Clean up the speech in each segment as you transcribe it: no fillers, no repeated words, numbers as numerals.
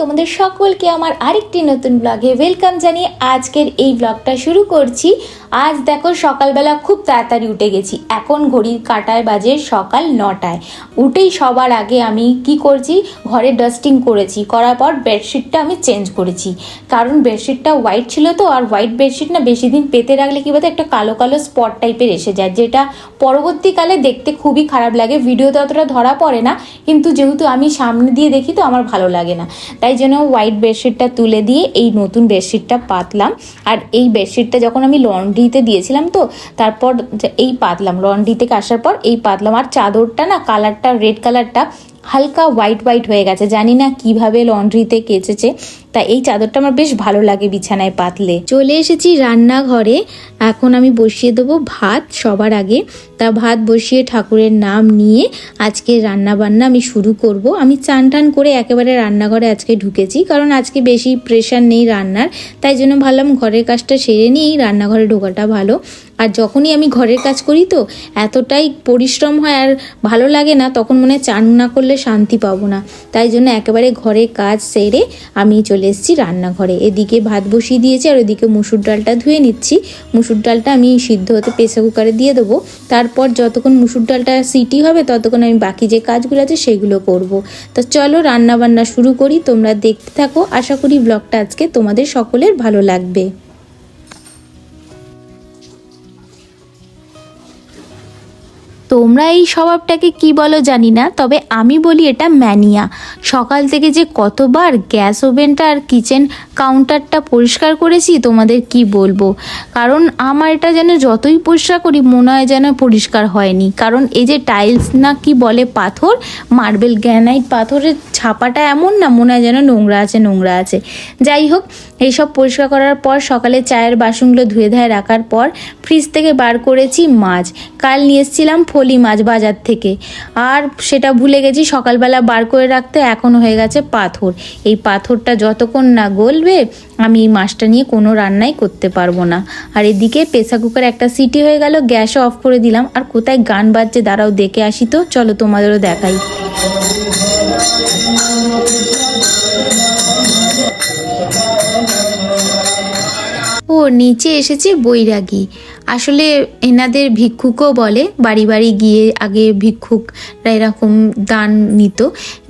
তোমাদের সকলকে আমার আরেকটি নতুন ব্লগে ওয়েলকাম জানিয়ে আজকের এই ব্লগটা শুরু করছি। আজ দেখো সকালবেলা খুব তাড়াতাড়ি উঠে গেছি। এখন ঘড়ির কাঁটায় বাজে সকাল 9টায়। উঠেই সবার আগে আমি কি করছি, ঘরে ডাস্টিং করেছি, করার পর বেডশিটটা আমি চেঞ্জ করেছি। কারণ বেডশিটটা হোয়াইট ছিল তো, আর হোয়াইট বেডশিট না বেশি দিন পেতে রাখলে কি বলতো একটা কালো কালো স্পট টাইপের এসে যায়, যেটা পরবর্তীকালে দেখতে খুবই খারাপ লাগে। ভিডিওতে অতটা ধরা পড়ে না, কিন্তু যেহেতু আমি সামনে দিয়ে দেখি তো আমার ভালো লাগে না, তাই জন্য হোয়াইট বেডশিটটা তুলে দিয়ে এই নতুন বেডশিটটা পাতলাম। আর এই বেডশিটটা যখন আমি লন্ড্রিতে দিয়েছিলাম তো, তারপর এই পাতলাম, লন্ড্রি থেকে আসার পর এই পাতলাম। আর চাদরটা না কালারটা রেড কালারটা হালকা হোয়াইট হোয়াইট হয়ে গেছে, জানি না কিভাবে লন্ড্রিতে কেচেছে। তা এই চাদরটা আমার বেশ ভালো লাগে বিছানায় পাতলে। চলে এসেছি রান্নাঘরে। এখন আমি বসিয়ে দেবো ভাত সবার আগে। তা ভাত বসিয়ে ঠাকুরের নাম নিয়ে আজকে রান্না বান্না আমি শুরু করব। আমি চান টান করে একেবারে রান্নাঘরে আজকে ঢুকেছি, কারণ আজকে বেশি প্রেশার নেই রান্নার, তাই জন্য ভাবলাম ঘরের কাজটা সেরে নিয়েই রান্নাঘরে ঢোকাটা ভালো। আর যখনই আমি ঘরের কাজ করি তো এতটাই পরিশ্রম হয় আর ভালো লাগে না, তখন মনে হয় চান না করলে শান্তি পাবো না। তাই জন্য একেবারে ঘরের কাজ সেরে আমি চলে এসেছি রান্নাঘরে। এদিকে ভাত বসিয়ে দিয়েছি আর ওদিকে মুসুর ডালটা ধুয়ে নিচ্ছি। মুসুর ডালটা আমি সিদ্ধ হতে প্রেসার কুকারে দিয়ে দেবো। তারপর যতক্ষণ মুসুর ডালটা সিটি হবে ততক্ষণ আমি বাকি যে কাজগুলো আছে সেগুলো করব। তো চলো রান্না বান্না শুরু করি, তোমরা দেখতে থাকো। আশা করি ব্লগটা আজকে তোমাদের সকলের ভালো লাগবে। তোমরা এই স্বভাবটাকে কি বলো জানি না, তবে আমি বলি এটা ম্যানিয়া। সকাল থেকে যে কতবার গ্যাস ওভেনটা আর কিচেন কাউন্টারটা পরিষ্কার করেছি তোমাদের কি বলবো। কারণ আমার এটা যেন যতই পরিষ্কার করি মনে হয় যেন পরিষ্কার হয়নি। কারণ এই যে টাইলস না কি বলে পাথর, মার্বেল গ্রানাইট পাথরের ছাপাটা এমন না, মনে হয় যেন নোংরা আছে নোংরা আছে। যাই হোক, এইসব পরিষ্কার করার পর সকালে চায়ের বাসনগুলো ধুয়ে ধায়ে রাখার পর ফ্রিজ থেকে বার করেছি মাছ। কাল নিয়ে এসেছিলাম ফলি মাছ বাজার থেকে, আর সেটা ভুলে গেছি সকালবেলা বার করে রাখতে। এখন হয়ে গেছে পাথর। এই পাথরটা যতক্ষণ না গলবে আমি এই মাছটা নিয়ে কোনো রান্নাই করতে পারবো না। আর এদিকে প্রেসার কুকারে একটা সিটি হয়ে গেল, গ্যাসও অফ করে দিলাম। আর কোথায় গান বাজছে দাঁড়াও দেখে আসি তো, চলো তোমাদেরও দেখাই। ও নিচে এসেছে বৈরাগী। আসলে এনাদের ভিক্ষুকও বলে, বাড়ি বাড়ি গিয়ে আগে ভিক্ষুকরা এরকম দান নিত।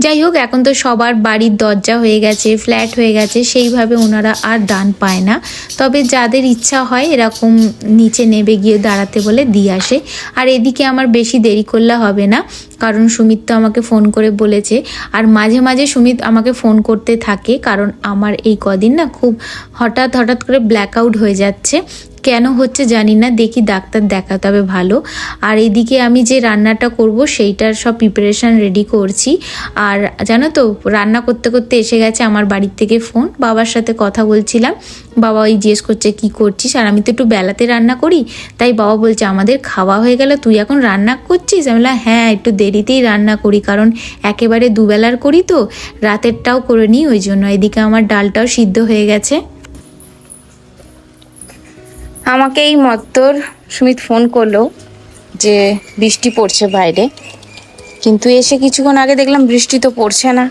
যাই হোক, এখন তো সবার বাড়ির দরজা হয়ে গেছে, ফ্ল্যাট হয়ে গেছে, সেইভাবে ওনারা আর দান পায় না। তবে যাদের ইচ্ছা হয় এরকম নিচে নেবে গিয়ে দাঁড়াতে বলে দিয়ে আসে। আর এদিকে আমার বেশি দেরি করলে হবে না, কারণ সুমিত তো আমাকে ফোন করে বলেছে। আর মাঝে মাঝে সুমিত আমাকে ফোন করতে থাকে, কারণ আমার এই কদিন না খুব হঠাৎ হঠাৎ করে ব্ল্যাকআউট হয়ে যাচ্ছে। কেন হচ্ছে জানি না, দেখি ডাক্তার দেখাতে হবে ভালো। আর এদিকে আমি যে রান্নাটা করব সেইটার সব প্রিপারেশান রেডি করছি। আর জানো তো, রান্না করতে করতে এসে গেছে আমার বাড়ির থেকে ফোন। বাবার সাথে কথা বলছিলাম, বাবা ওই জিজ্ঞেস করছে কি করছিস। আর আমি তো একটু বেলাতে রান্না করি, তাই বাবা বলছে আমাদের খাওয়া হয়ে গেল, তুই এখন রান্না করছিস? আমি বললাম হ্যাঁ, একটু দেরিতেই রান্না করি, কারণ একেবারে দুবেলার করি তো, রাতেরটাও করে নিই ওই জন্য। এদিকে আমার ডালটাও সিদ্ধ হয়ে গেছে। আমাকে এই মত্তর সুমিত ফোন করলো যে বৃষ্টি পড়ছে বাইরে, কিন্তু এসে কিছুক্ষণ আগে দেখলাম বৃষ্টি তো পড়ছে না,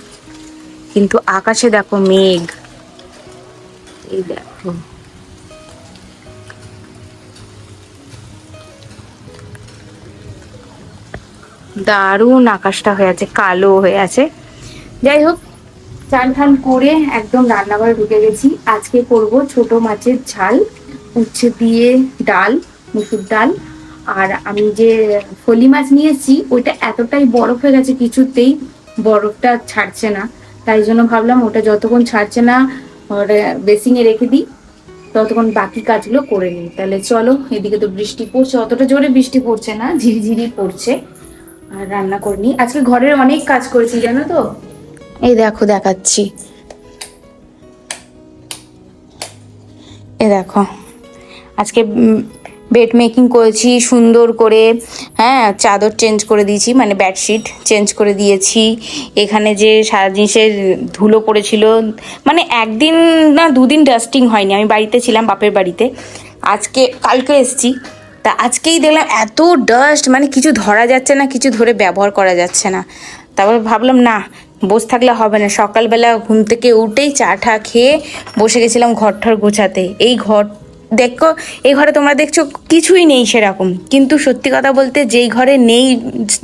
কিন্তু আকাশে দেখো মেঘ। এই দেখো, দারুণ আকাশটা হয়ে আছে, কালো হয়ে আছে। যাই হোক, চান ঠান করে একদম রান্নাঘরে ঢুকে গেছি। আজকে করব ছোট মাছের ঝাল, উচ্ছে দিয়ে ডাল, মুসুর ডাল। আর আমি যে ফলি মাছ নিয়েছি ওইটা এতটাই বরফ হয়ে গেছে, কিছুতেই বরফটা ছাড়ছে না। তাই জন্য ভাবলাম ওটা যতক্ষণ ছাড়ছে না বেসিংয়ে রেখে দিই, ততক্ষণ বাকি কাজগুলো করে নিই। তাহলে চলো, এদিকে তো বৃষ্টি পড়ছে, অতটা জোরে বৃষ্টি পড়ছে না, ঝিরিঝিরি পড়ছে। আর রান্না করে নিই। আজকে ঘরের অনেক কাজ করেছি জানো তো, এই দেখো দেখাচ্ছি। এ দেখো, আজকে বেড মেকিং করেছি সুন্দর করে। হ্যাঁ, চাদর চেঞ্জ করে দিয়েছি, মানে বেডশিট চেঞ্জ করে দিয়েছি। এখানে যে সারা জিনিসের ধুলো পড়েছিল, মানে একদিন না দুদিন ডাস্টিং হয়নি। আমি বাড়িতে ছিলাম, বাপের বাড়িতে। কালকে এসেছি, তা আজকেই দেখলাম এত ডাস্ট, মানে কিছু ধরা যাচ্ছে না, কিছু ধরে ব্যবহার করা যাচ্ছে না। তারপর ভাবলাম না, বসে থাকলে হবে না। সকালবেলা ঘুম থেকে উঠেই চা টা খেয়ে বসে গেছিলাম ঘরটার গোছাতে। এই ঘর দেখো, এই ঘরে তোমরা দেখছো কিছুই নেই সেরকম, কিন্তু সত্যি কথা বলতে যেই ঘরে নেই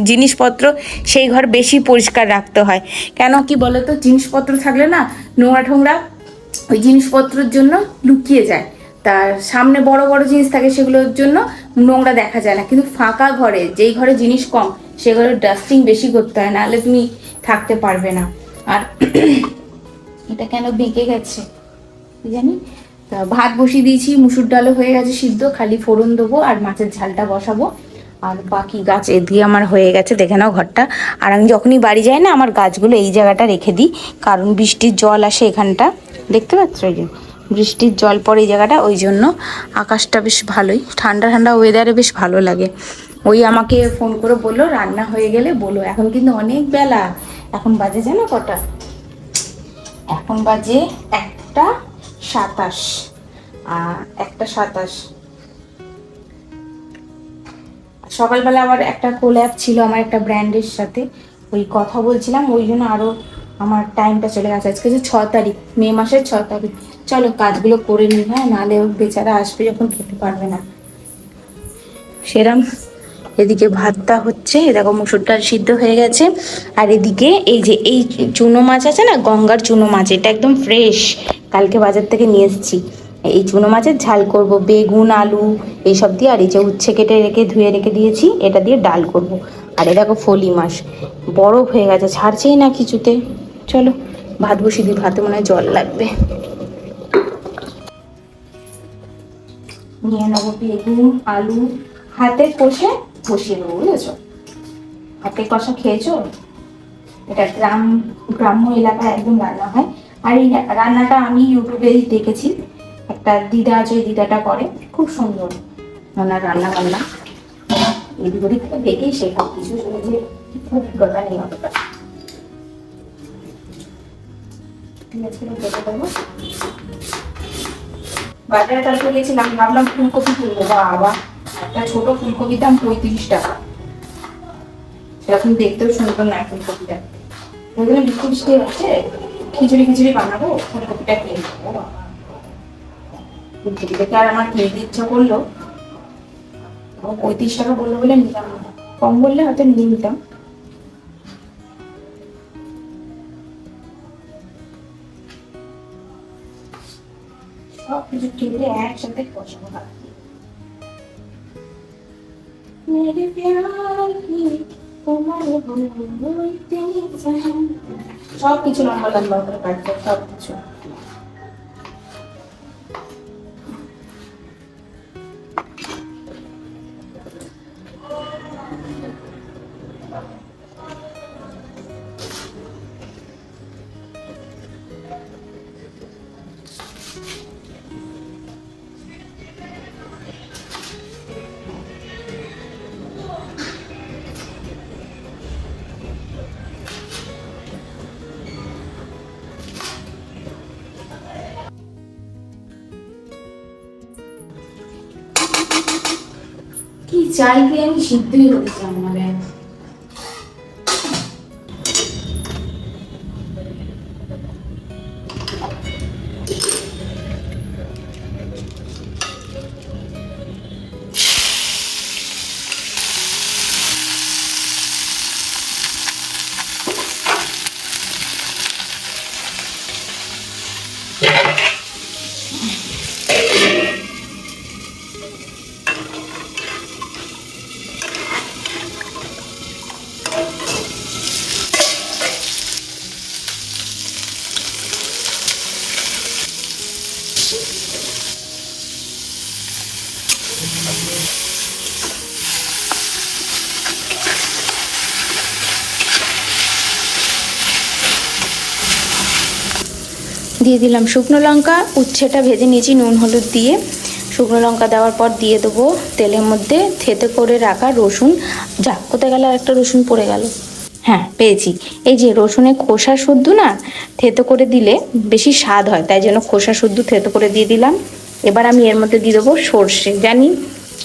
জিনিসপত্র সেই ঘর বেশি পরিষ্কার রাখতে হয়। কেন কি বলো তো, জিনিসপত্র থাকলে না নোংরা ঠোংরা ওই জিনিসপত্রের জন্য লুকিয়ে যায়। তার সামনে বড় বড় জিনিস থাকে সেগুলোর জন্য নোংরা দেখা যায় না, কিন্তু ফাঁকা ঘরে, যেই ঘরে জিনিস কম সেই ঘরে ডাস্টিং বেশি করতে হয়, নাহলে তুমি থাকতে পারবে না। আর এটা কেন বেঁকে গেছে জানি। তা ভাত বসিয়ে দিয়েছি, মুসুর ডালও হয়ে গেছে সিদ্ধ, খালি ফোড়ন দেবো আর মাছের ঝালটা বসাবো। আর বাকি গাছ এদিকে আমার হয়ে গেছে, দেখে নাও ঘরটা। আর আমি যখনই বাড়ি যাই না, আমার গাছগুলো এই জায়গাটা রেখে দিই, কারণ বৃষ্টির জল আসে এখানটা, দেখতে পাচ্ছ ওই যে বৃষ্টির জল পড়ে এই জায়গাটা, ওই জন্য। আকাশটা বেশ ভালোই, ঠান্ডা ঠান্ডা ওয়েদারে বেশ ভালো লাগে। ওই আমাকে ফোন করে বললো রান্না হয়ে গেলে বলো। এখন কিন্তু অনেক বেলা, এখন বাজে জানো কটা? এখন বাজে 1:27, 1:27। সকালবেলা আবার একটা কোল্যাব ছিল আমার একটা ব্র্যান্ডের সাথে, ওই কথা বলছিলাম, ওই জন্য আরও আমার টাইমটা চলে গেছে। আজকে যে 6 তারিখ, মে মাসের 6 তারিখ। চলো কাজগুলো করে নিই, হ্যাঁ, নাহলে বেচারা আসবে যখন খেতে পারবে না সেরম। এদিকে ভাতটা হচ্ছে, দেখো মুসুর ডাল সিদ্ধ হয়ে গেছে। আর এদিকে এই যে এই চুনো মাছ আছে না, গঙ্গার চুনো মাছ, এটা একদম ফ্রেশ, কালকে বাজার থেকে নিয়ে এসেছি। এই চুনো মাছের ঝাল করব, বেগুন আলু এইসব দিয়ে। আর এই যে উচ্ছে কেটে ধুয়ে রেখে দিয়েছি, এটা দিয়ে ডাল করব। আর এ দেখো ফলি মাছ বরফ হয়ে গেছে, ছাড়ছেই না কিছুতে। চলো ভাত বসিয়ে দিই, ভাতে মনে হয় জল লাগবে। নিয়ে নেবো বেগুন আলু, হাতে কষে বসিয়ে দেবো, বুঝেছো? হাতে কষা খেয়েছো? এটা গ্রাম্য এলাকায় একদম রান্না হয়। আর এই রান্নাটা আমি ইউটিউবে দেখেছি, একটা দিদা আছে, ওই দিদাটা করে, খুব সুন্দর ওনার রান্না বান্না। এদিক ওদিক থেকে দেখেই শেখা, কিছু যে অভিজ্ঞতা নেই অতটা। ঠিক আছে, দেখে দেবো। বাজারে কালকে গেছিলাম, ভাবলাম ফুলকপি তুলবো, বাবা একটা ছোট ফুলকপির দাম 35 টাকা। সেরকম দেখতেও সুন্দর না ফুলকপিটা। ওইগুলো বৃষ্টি বৃষ্টি হচ্ছে, খিচুড়ি বানাবো, ফুলকপিটা কিনে নেবো। ফুলকপি দেখে আর আমার কিনতে ইচ্ছা করলো, 35 টাকা বললো বলে নিলাম না, কম বললে হয়তো নিয়ে নিতাম। সব কিছু কিনলে একসাথে বসাবো। मेरे प्यार की তোমার বলতে চাই, সব কিছু লম্বা লম্বা করে কাটতে, সব কিছু। কি চাইতে আমি সিদ্ধই হতে চাই না। দিয়ে দিলাম শুকনো লঙ্কা, উচ্ছেটা ভেজে নিয়েছি নুন হলুদ দিয়ে। শুকনো লঙ্কা দেওয়ার পর দিয়ে দেবো তেলের মধ্যে থেতে করে রাখা রসুন। যা, কোথায় গেল, একটা রসুন পড়ে গেল, হ্যাঁ পেয়েছি। এই যে রসুনের খোসা শুদ্ধ না, থেতো করে দিলে বেশি স্বাদ হয়, তাই জন্য খোসা শুদ্ধ থেতো করে দিয়ে দিলাম। এবার আমি এর মধ্যে দিয়ে দেবো সর্ষে। জানি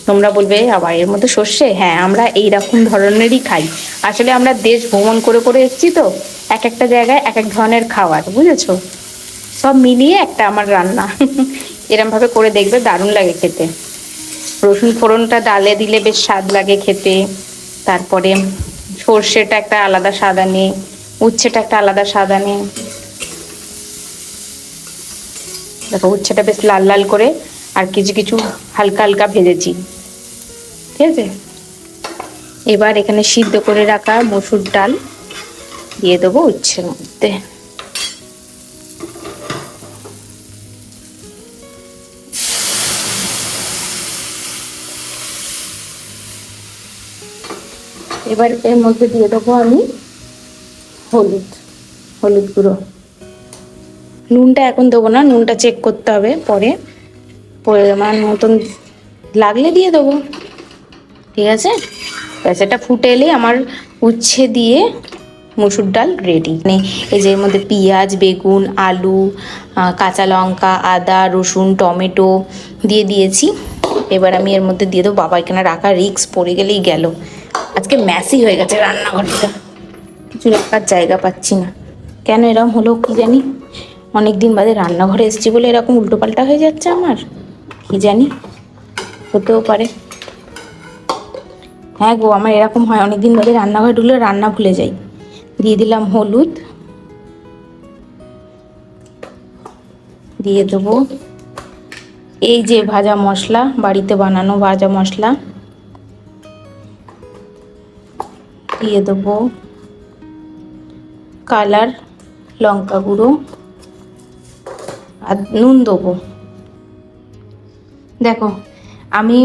তোমরা বলবে আবার এর মধ্যে সর্ষে, হ্যাঁ আমরা এইরকম ধরনেরই খাই। আসলে আমরা দেশ ভ্রমণ করে করে এসেছি তো, এক একটা জায়গায় এক এক ধরনের খাবার, বুঝেছো? সব মিলিয়ে একটা আমার রান্না। এরম ভাবে করে দেখবে, দারুণ লাগে খেতে। রসুন ফোড়নটা ডালে দিলে বেশ স্বাদ লাগে খেতে। তারপরে সর্ষেটা একটা আলাদা স্বাদ আনে, উচ্ছেটা একটা আলাদা স্বাদ আনে। দেখো উচ্ছেটা বেশ লাল লাল করে আর কিছু কিছু হালকা হালকা ভেজেছি, ঠিক আছে। এবার এখানে সিদ্ধ করে রাখা মসুর ডাল দিয়ে দেবো উচ্ছের মধ্যে। এবার এর মধ্যে দিয়ে দেবো আমি হলুদ, হলুদ গুঁড়ো। নুনটা এখন দেবো না, নুনটা চেক করতে হবে পরে, পরিমাণ মতন লাগলে দিয়ে দেবো, ঠিক আছে। ব্যাস এটা ফুটে এলেই আমার উচ্ছে দিয়ে মসুর ডাল রেডি। মানে এই যে এর মধ্যে পেঁয়াজ, বেগুন, আলু, কাঁচা লঙ্কা, আদা, রসুন, টমেটো দিয়ে দিয়েছি। এবার আমি এর মধ্যে দিয়ে দেবো। বাবা এখানে রাখা রিক্স, পড়ে গেলেই গেল। আজকে ম্যাসি হয়ে গেছে রান্নাঘরটা, কিছু রাখার জায়গা পাচ্ছি না। কেন এরকম হলো কি জানি, অনেক দিন বাদে রান্নাঘরে এসেছি বলে এরকম উল্টোপাল্টা হয়ে যাচ্ছে আমার, কি জানি, হতেও পারে। হ্যাঁ গো, আমার এরকম হয়, অনেকদিন বাদে রান্নাঘরে ঢুকলে রান্না ভুলে যাই। দিয়ে দিলাম হলুদ, দিয়ে দেবো এই যে ভাজা মশলা, বাড়িতে বানানো ভাজা মশলা, দিয়ে দেবো কালার লঙ্কা গুঁড়ো আর নুন দেবো। দেখো আমি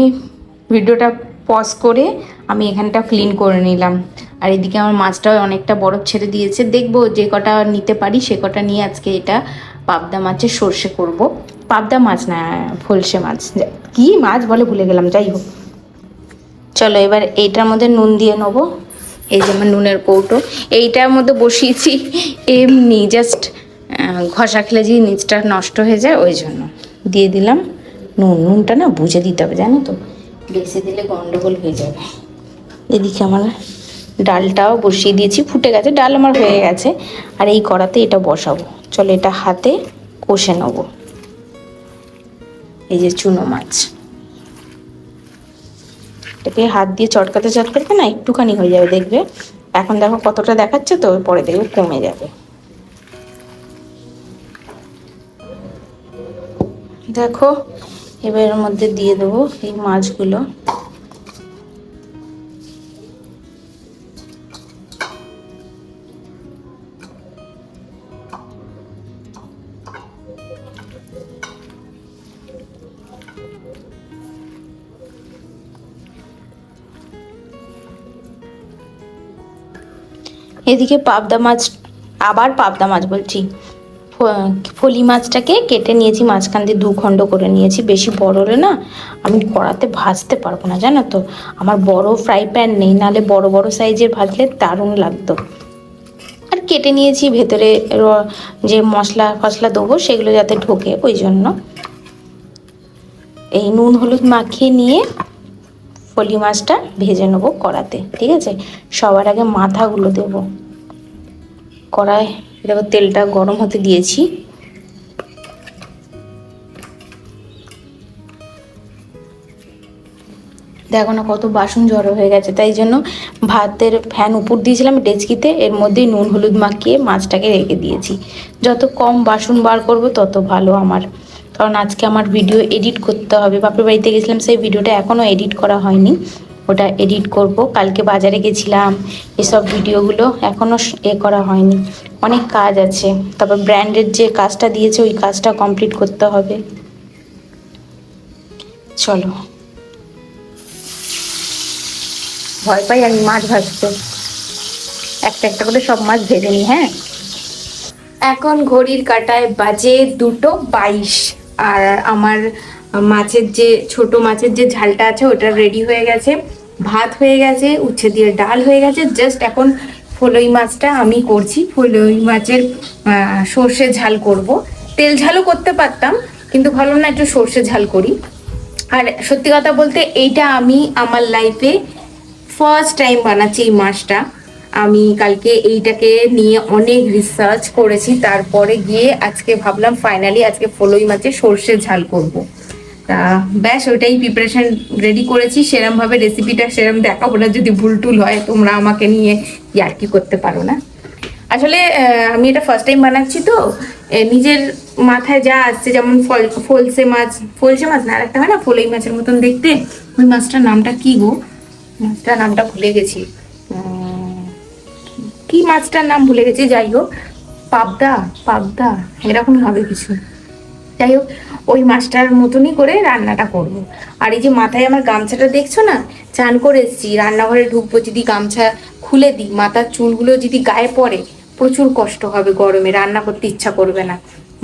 ভিডিওটা পজ করে আমি এখানটা ক্লিন করে নিলাম, আর এদিকে আমার মাছটাও অনেকটা বরফ ছেড়ে দিয়েছে। দেখবো যে কটা নিতে পারি সে কটা নিয়ে আজকে এটা পাবদা মাছের সর্ষে করব। পাবদা মাছ না, ফলসে মাছ, কি মাছ বলে ভুলে গেলাম, যাই হোক। চলো এবার এইটার মধ্যে নুন দিয়ে নেবো। এই যে আমার নুনের কৌটো, এইটার মধ্যে বসিয়েছি এমনি জাস্ট ঘষা খেলে যে নিচটা নষ্ট হয়ে যায় ওই জন্য দিয়ে দিলাম নুন। নুনটা না বুঝে দিতে হবে, জানো তো, বেশি দিলে গন্ডগোল হয়ে যাবে। এদিকে আমার ডালটাও বসিয়ে দিয়েছি, ফুটে গেছে, ডাল আমার হয়ে গেছে। আর এই কড়াতে এটা বসাবো। চলো এটা হাতে কষে নেব। এই যে চুনো মাছ, এটাকে হাত দিয়ে চটকাতে চটকাতে না একটুখানি হয়ে যাবে, দেখবে। এখন দেখো কতটা দেখাচ্ছে, তো পরে দেখবে কমে যাবে। দেখো এবার এর মধ্যে দিয়ে দেবো এই মাছগুলো। এদিকে পাবদা মাছ, আবার পাবদা মাছ বলছি, ফলি মাছটাকে কেটে নিয়েছি, মাঝখান দিয়ে 2 খণ্ড করে নিয়েছি। বেশি বড় হলে না আমি কড়াতে ভাজতে পারবো না, জানো তো। আমার বড় ফ্রাই প্যান নেই, নাহলে বড় বড় সাইজের ভাজলে দারুণ লাগতো। আর কেটে নিয়েছি ভেতরে যে মশলা ফসলা দেবো সেগুলো যাতে ঢোকে, ওই জন্য। এই নুন হলুদ মাখিয়ে নিয়ে ফলি মাছটা ভেজে নেবো কড়াতে, ঠিক আছে। সবার আগে মাথাগুলো দেবো কড়ায়। দেখো তেলটা গরম হতে দিয়েছি। দেখো না কত বাসন জড়ো হয়ে গেছে, তাই জন্য ভাতের ফ্যান উপর দিয়েছিলাম ডেচকিতে, এর মধ্যেই নুন হলুদ মাখিয়ে মাছটাকে রেখে দিয়েছি। যত কম বাসন বার করব তত ভালো আমার, কারণ আজকে আমার ভিডিও এডিট করতে হবে। বাপের বাড়িতে গেছিলাম, সেই ভিডিওটা এখনও এডিট করা হয়নি, ওটা এডিট করব। কালকে বাজারে গেছিলাম, এসব ভিডিওগুলো এখনও করা হয়নি, অনেক কাজ আছে। তারপর ব্র্যান্ডের যে কাজটা দিয়েছে ওই কাজটা কমপ্লিট করতে হবে। চলো, ভয় পাই আমি মাছ ভাজতে, একটা একটা করে সব মাছ ভেজে নিই। হ্যাঁ, এখন ঘড়ির কাঁটায় বাজে 2:22, আর আমার মাছের যে ছোট মাছের যে ঝালটা আছে ওটা রেডি হয়ে গেছে, ভাত হয়ে গেছে, উচ্ছে দিয়ে ডাল হয়ে গেছে। জাস্ট এখন ফলই মাছটা আমি করছি, ফলই মাছের সর্ষে ঝাল করব। তেল ঝালও করতে পারতাম, কিন্তু ভালো না, একটু সর্ষে ঝাল করি। আর সত্যি কথা বলতে এইটা আমি আমার লাইফে ফার্স্ট টাইম বানাচ্ছি এই মাছটা। আমি কালকে এইটাকে নিয়ে অনেক রিসার্চ করেছি, তারপরে গিয়ে আজকে ভাবলাম ফাইনালি আজকে ফলই মাছের সর্ষে ঝাল করব। তা ব্যাস ওইটাই প্রিপারেশন রেডি করেছি। সেরম ভাবে রেসিপিটা সেরম দেখাবো না, যদি ভুল টুল হয় তোমরা আমাকে নিয়ে ইয়ার্কি করতে পারো না। আসলে আমি এটা ফার্স্ট টাইম বানাচ্ছি তো নিজের মাথায় যা আসছে, যেমন ফলসে মাছ না, আর একটা হয় না ফলই মাছের মতন দেখতে, ওই মাছটার নামটা কি গো, মাছটার নামটা ভুলে গেছি, কি মাছটার নাম ভুলে গেছি, যাই হোক পাবদা পাবদা এরকমই হবে কিছু। যাই হোক ওই মাছটার মতনই করে রান্নাটা করব। আর এই যে মাথায় আমার গামছাটা দেখছো না, চান করে এসেছি, রান্নাঘরে ঢুকবো, যদি গামছা খুলে দিই মাথার চুলগুলো যদি গায়ে পড়ে প্রচুর কষ্ট হবে, গরমে রান্না করতে ইচ্ছা করবে না।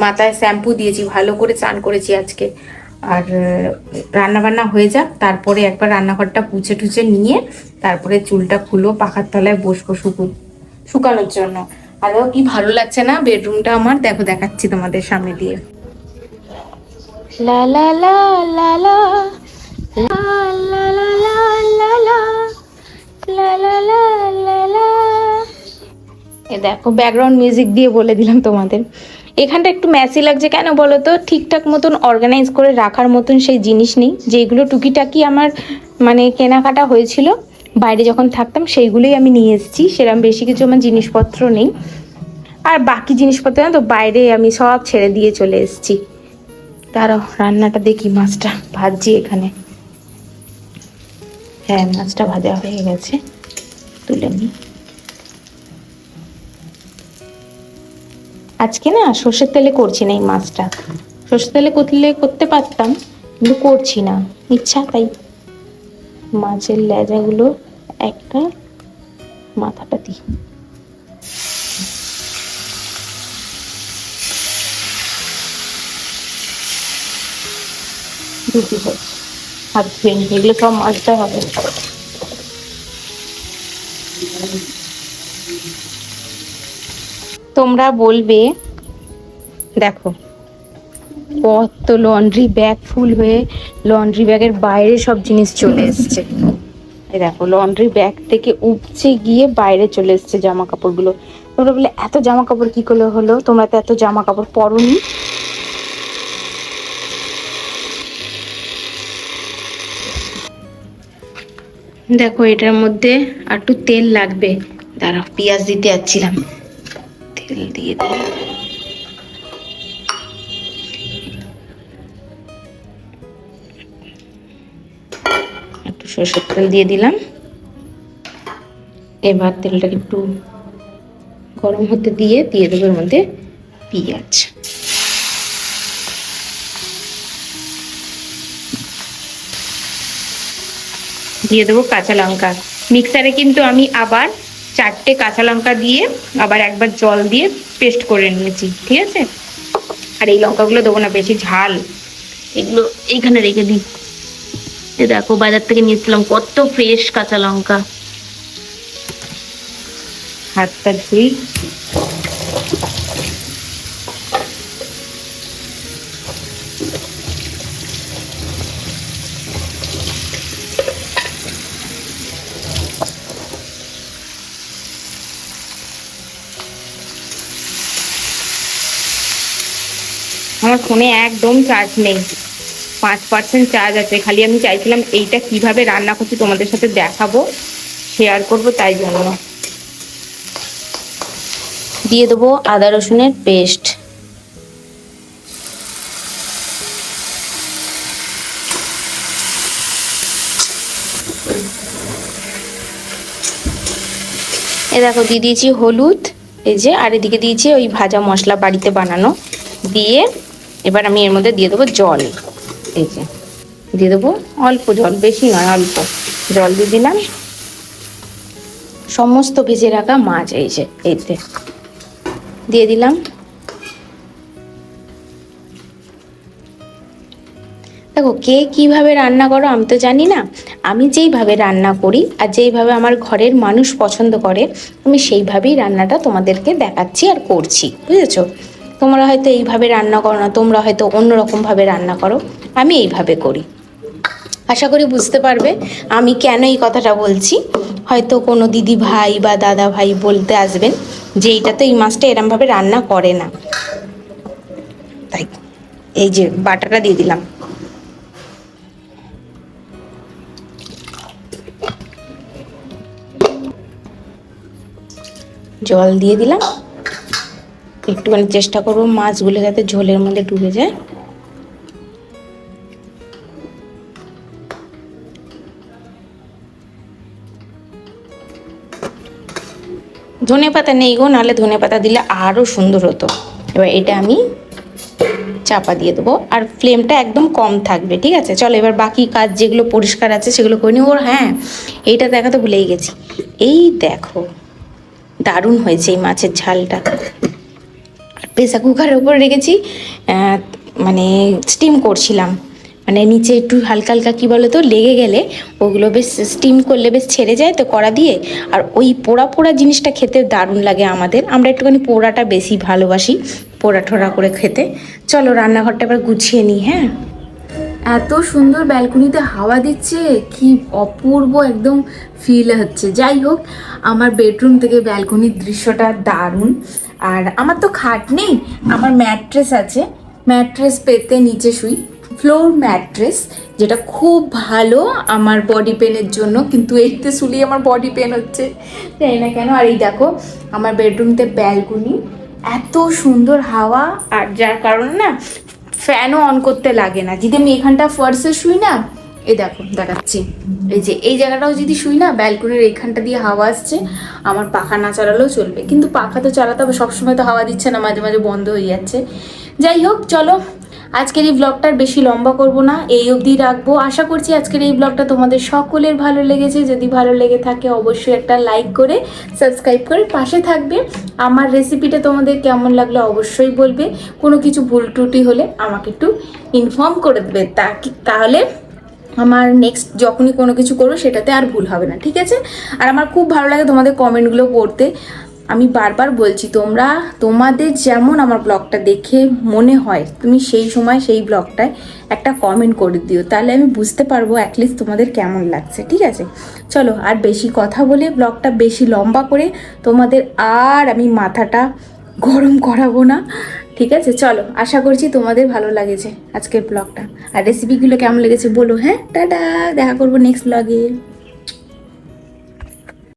মাথায় শ্যাম্পু দিয়েছি, ভালো করে চান করেছি আজকে। আর রান্না বান্না হয়ে যাক, তারপরে একবার রান্নাঘরটা পুছে টুছে নিয়ে তারপরে চুলটা খুলো, পাখার তলায় বসবো শুকানোর জন্য। আর কি ভালো লাগছে না বেডরুমটা আমার, দেখো দেখাচ্ছি তোমাদের সামনে দিয়ে। লা লা লা লা লা লা লা লা লা লা লা লা লা লা লা। এ দেখো ব্যাকগ্রাউন্ড মিউজিক দিয়ে বলে দিলাম তোমাদের। এখানটা একটু ম্যাসি লাগছে কেন বলো তো, ঠিকঠাক মতন অর্গানাইজ করে রাখার মতন সেই জিনিস নেই, যেগুলো টুকিটাকি আমার মানে কেনাকাটা হয়েছিল বাইরে যখন থাকতাম, সেইগুলোই আমি নিয়ে এসেছি। সেরকম বেশি কিছু আমার জিনিসপত্র নেই। আর বাকি জিনিসপত্র না তো বাইরে আমি সব ছেড়ে দিয়ে চলে এসেছি। তারও রান্নাটা দেখি, মাছটা ভাজছি এখানে। হ্যাঁ মাছটা ভাজা হয়ে গেছে, তুলে নিই। আজকে না সর্ষের তেলে করছি না এই মাছটা, সর্ষের তেলে করতে পারতাম কিন্তু করছি না, ইচ্ছা তাই। মাছের লেজাগুলো একটা, মাথাটা দিই। দুটি হচ্ছে হাত ধুয়ে, এগুলো সব মাজতে হবে। তোমরা বলবে দেখো কত লন্ড্রি ব্যাগ ফুল হয়ে লন্ড্রি ব্যাগের বাইরে সব জিনিস চলে এসছে। এই দেখো লন্ড্রি ব্যাগ থেকে উপচে গিয়ে বাইরে চলে এসছে জামা কাপড়গুলো। তোমরা বলে এত জামা কাপড় কি করে হলো, তোমরা তো এত জামা কাপড় পরোনি। দেখো এটার মধ্যে আর একটু তেল লাগবে, দাঁড়াও পেঁয়াজ দিতে যাচ্ছিলাম, তেল দিয়ে দিই। একটু সরষের তেল দিয়ে দিলাম। এবার তেলটাকে একটু গরম হতে দিয়ে দেবো এর মধ্যে পেঁয়াজ। দিয়ে দেবো কাঁচা লঙ্কা। মিক্সারে কিন্তু আমি আবার 4টে কাঁচা লঙ্কা দিয়ে আবার একবার জল দিয়ে পেস্ট করে নিয়েছি, ঠিক আছে। আর এই লঙ্কাগুলো দেবো না, বেশি ঝাল, এগুলো এইখানে রেখে দিই। দেখো বাজার থেকে নিয়েছিলাম কত ফ্রেশ কাঁচা লঙ্কা। হাতটা ধুই। আমার ফোনে একদম চার্জ নেই, 5% চার্জ আছে। খালি আমি চাইছিলাম এইটা কিভাবে রান্না করছি তোমাদের সাথে দেখাবো, শেয়ার করবো, তাই জন্য। দিয়ে দেবো আদা রসুনের পেস্ট। এ দেখো দিয়ে দিয়েছি হলুদ, এই যে, আর এদিকে দিয়েছি ওই ভাজা মশলা বাড়িতে বানানো। দিয়ে এবার আমি এর মধ্যে দিয়ে দেবো জল, এই যে দিয়ে দেবো অল্প জল, বেশি নয় অল্প জল দিয়ে দিলাম। সমস্ত ভেজে রাখা মাছ এই যে এতে দিয়ে দিলাম। দেখো কে কিভাবে রান্না করো আমি তো জানি না, আমি যেইভাবে রান্না করি আর যেইভাবে আমার ঘরের মানুষ পছন্দ করে আমি সেইভাবেই রান্নাটা তোমাদেরকে দেখাচ্ছি আর করছি, বুঝেছো। তোমরা হয়তো এইভাবে রান্না করো না, তোমরা হয়তো অন্যরকমভাবে রান্না করো, আমি এইভাবে করি। আশা করি বুঝতে পারবে আমি কেন এই কথাটা বলছি। হয়তো কোনো দিদি ভাই বা দাদা ভাই বলতে আসবেন যে এইটা তো এই মাছটা এরমভাবে রান্না করে না, তাই এই যে বাটাটা দিয়ে দিলাম। জল দিয়ে দিলাম, একটুখানি চেষ্টা করবো মাছগুলো যাতে ঝোলের মধ্যে ডুবে যায়। ধনে পাতা নেই গো, নাহলে ধনে পাতা দিলে আরও সুন্দর হতো। এবার এটা আমি চাপা দিয়ে দেবো, আর ফ্লেমটা একদম কম থাকবে, ঠিক আছে? চলো এবার বাকি কাজ যেগুলো পরিষ্কার আছে সেগুলো করে নিই। ওর হ্যাঁ, এইটা দেখাতে ভুলেই গেছি। এই দেখো, দারুণ হয়েছে এই মাছের ঝালটা। প্রেসার কুকারের উপর রেখেছি, মানে স্টিম করছিলাম, মানে নিচে একটু হালকা হালকা কী বলো তো লেগে গেলে ওগুলো বেশ স্টিম করলে বেশ ছেড়ে যায় তো কড়া দিয়ে। আর ওই পোড়া পোড়া জিনিসটা খেতে দারুণ লাগে আমাদের, আমরা একটুখানি পোড়াটা বেশি ভালোবাসি, পোড়া ঠোড়া করে খেতে। চলো রান্নাঘরটা এবার গুছিয়ে নিই। হ্যাঁ, এত সুন্দর ব্যালকনিতে হাওয়া দিচ্ছে, কি অপূর্ব একদম ফিল হচ্ছে। যাই হোক, আমার বেডরুম থেকে ব্যালকনির দৃশ্যটা দারুণ। আর আমার তো খাট নেই, আমার ম্যাট্রেস আছে, ম্যাট্রেস পেতে নিচে শুই, ফ্লোর ম্যাট্রেস, যেটা খুব ভালো আমার বডি পেনের জন্য। কিন্তু এইতে শুলেই আমার বডি পেন হচ্ছে, জানি না কেন। আর এই দেখো আমার বেডরুমতে ব্যালকনি, এত সুন্দর হাওয়া, আর যার কারণে না ফ্যানও অন করতে লাগে না। যদি আমি এখানটা ফার্সে শুই না, এই দেখো দেখাচ্ছি, এই যে এই জায়গাটাও যদি শুই না, ব্যালকনির এইখানটা দিয়ে হাওয়া আসছে, আমার পাখা না চালালেও চলবে। কিন্তু পাখা তো চালাতে হবে, সবসময় তো হাওয়া দিচ্ছে না, মাঝে মাঝে বন্ধ হয়ে যাচ্ছে। যাই হোক চলো, আজকের এই ব্লগটার বেশি লম্বা করব না, এই অবধি রাখবো। আশা করছি আজকের এই ব্লগটা তোমাদের সকলের ভালো লেগেছে। যদি ভালো লেগে থাকে অবশ্যই একটা লাইক করে সাবস্ক্রাইব করে পাশে থাকবে। আমার রেসিপিটা তোমাদের কেমন লাগলো অবশ্যই বলবে। কোনো কিছু ভুল ত্রুটি হলে আমাকে একটু ইনফর্ম করে দেবে, তাহলে আমার নেক্সট যখনই কোনো কিছু করবো সেটাতে আর ভুল হবে না, ঠিক আছে? আর আমার খুব ভালো লাগে তোমাদের কমেন্টগুলো পড়তে। আমি বারবার বলছি, তোমাদের যেমন আমার ব্লগটা দেখে মনে হয় তুমি সেই সময় সেই ব্লগটায় একটা কমেন্ট করে দিও, তাহলে আমি বুঝতে পারবো অ্যাটলিস্ট তোমাদের কেমন লাগছে, ঠিক আছে? চলো, আর বেশি কথা বলে ব্লগটা বেশি লম্বা করে তোমাদের আর আমি মাথাটা গরম করাবো না, ঠিক আছে? চলো, আশা করছি তোমাদের ভালো লাগেছে আজকের ব্লগটা, আর রেসিপিগুলো কেমন লেগেছে বলো। হ্যাঁ, টাটা, দেখা করবো নেক্সট ব্লগে।